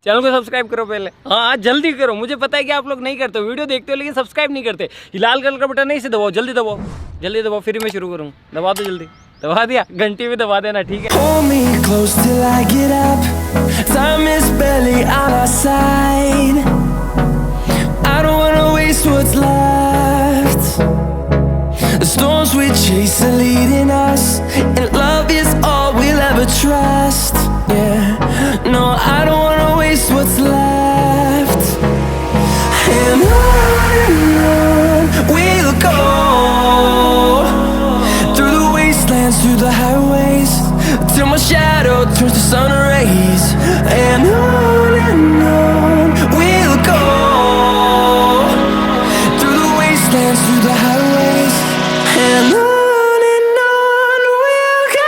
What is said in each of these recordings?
Channel को subscribe करो पहले। हाँ जल्दी करो, मुझे पता है कि आप लोग नहीं करते हो, वीडियो देखते हो लेकिन सब्सक्राइब नहीं करते। ये लाल कलर का बटन नहीं से दबाओ, जल्दी दबाओ, जल्दी दबाओ, फिर मैं शुरू करूँ। दबा दो जल्दी, दबा दिया, घंटी भी दबा देना, ठीक है। Hold me close till I get up. Time is barely on our side. I don't wanna waste what's left. The storms we chase are leading us, and love is all we'll ever trust. Yeah, no, I don't wanna waste what's left. And on we'll go, through the wastelands, through the highways, till my shadow turns to sun rays. And on we'll go, through the wastelands, through the highways, and on we'll go.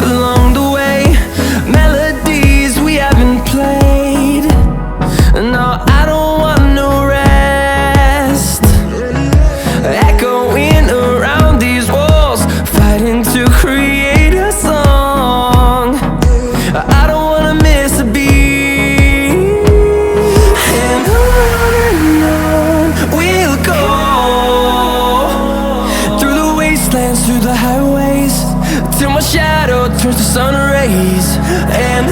Along the way, melodies we haven't played. No, I don't want no rest. Echoing around these walls, fighting to create a song. I don't wanna miss a beat. And on we'll go, through the wastelands, through the highways, till my shadow turns to sun rays. And